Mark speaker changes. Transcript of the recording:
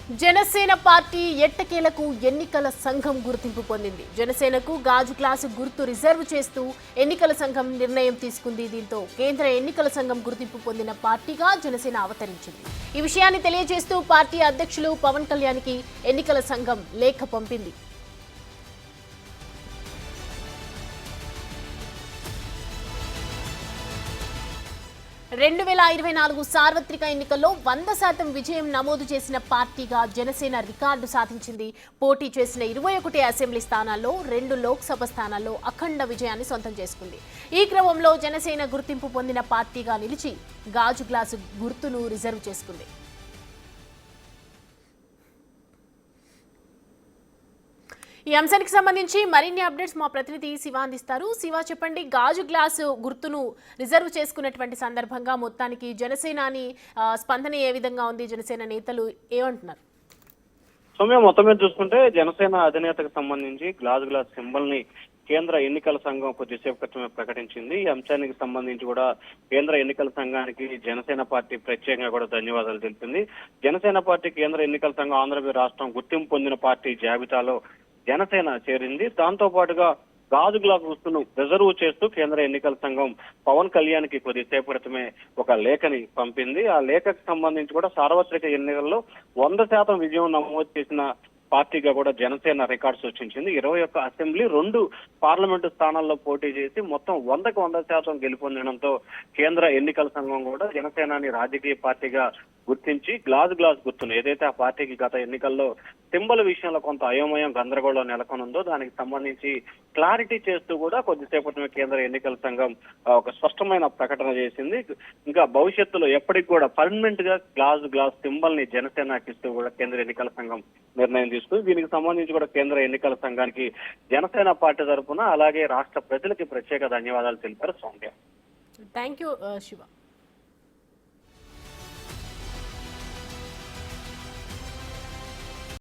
Speaker 1: Janasena party ఎట్టకేలకు ఎన్నికల సంఘం గుర్తింపు పొందింది. జనసేనకు గాజు గ్లాసు గుర్తు రిజర్వ్ చేస్తూ ఎన్నికల సంఘం నిర్ణయం తీసుకుంది. దీంతో కేంద్ర ఎన్నికల సంఘం గుర్తింపు పొందిన పార్టీగా జనసేన అవతరించింది. ఈ విషయాన్ని తెలియజేస్తూ పార్టీ అధ్యక్షులు పవన్ కళ్యాణ్కి ఎన్నికల సంఘం లేఖ పంపింది. 2024 సార్వత్రిక ఎన్నికల్లో 100% విజయం నమోదు చేసిన పార్టీగా జనసేన రికార్డు సాధించింది. పోటీ చేసిన 21 అసెంబ్లీ స్థానాల్లో 2 లోక్సభ స్థానాల్లో అఖండ విజయాన్ని సొంతం చేసుకుంది. ఈ క్రమంలో జనసేన గుర్తింపు పొందిన పార్టీగా నిలిచి గాజు గ్లాసు గుర్తును రిజర్వ్ చేసుకుంది. ఈ అంశానికి సంబంధించి మరిన్ని అప్డేట్స్ మా ప్రతినిధి శివ అందిస్తారు. శివ, చెప్పండి, గాజు గ్లాసు గుర్తును రిజర్వ్ చేసుకున్నటువంటి సందర్భంగా మొత్తానికి జనసేనాని స్పందన ఏ విధంగా ఉంది? జనసేన నేతలు ఏమంటున్నారు?
Speaker 2: సౌమ్య, మొత్తం మీద చూసుకుంటే జనసేన అధినేతకు సంబంధించి గ్లాస్ సింబల్ ని కేంద్ర ఎన్నికల సంఘం కొద్దిసేపు క్రితమే ప్రకటించింది. ఈ అంశానికి సంబంధించి కూడా కేంద్ర ఎన్నికల సంఘానికి జనసేన పార్టీ ప్రత్యేకంగా కూడా ధన్యవాదాలు తెలిపింది. జనసేన పార్టీ కేంద్ర ఎన్నికల సంఘం ఆంధ్రప్రదేశ్ రాష్ట్రం గుర్తింపు పొందిన పార్టీ జాబితాలో జనసేన చేరింది. దాంతో పాటుగా గాజు గ్లాస్ గుర్తును రిజర్వ్ చేస్తూ కేంద్ర ఎన్నికల సంఘం పవన్ కళ్యాణ్ కి కొద్దిసేపు క్రితమే ఒక లేఖని పంపింది. ఆ లేఖకు సంబంధించి కూడా సార్వత్రిక ఎన్నికల్లో 100% విజయం నమోదు చేసిన పార్టీగా కూడా జనసేన రికార్డు సృష్టించింది. 21 అసెంబ్లీ, 2 పార్లమెంటు స్థానాల్లో పోటీ చేసి మొత్తం 100% గెలుపొందడంతో కేంద్ర ఎన్నికల సంఘం కూడా జనసేనాని రాజకీయ పార్టీగా గుర్తించి గ్లాస్ గుర్తును, ఏదైతే ఆ పార్టీకి గత ఎన్నికల్లో సింబల్ విషయంలో కొంత అయోమయం, గందరగోళం నెలకొనుందో దానికి సంబంధించి క్లారిటీ చేస్తూ కూడా కొద్దిసేపటి కేంద్ర ఎన్నికల సంఘం ఒక స్పష్టమైన ప్రకటన చేసింది. ఇంకా భవిష్యత్తులో ఎప్పటికి కూడా పర్మనెంట్ గా గ్లాస్ సింబల్ ని జనసేనకి ఇస్తూ కూడా కేంద్ర ఎన్నికల సంఘం నిర్ణయం తీసుకుంది. దీనికి సంబంధించి కూడా కేంద్ర ఎన్నికల సంఘానికి జనసేన పార్టీ తరఫున అలాగే రాష్ట్ర ప్రజలకి ప్రత్యేక ధన్యవాదాలు తెలిపారు. సౌమ్య.
Speaker 1: Thank you Shiva.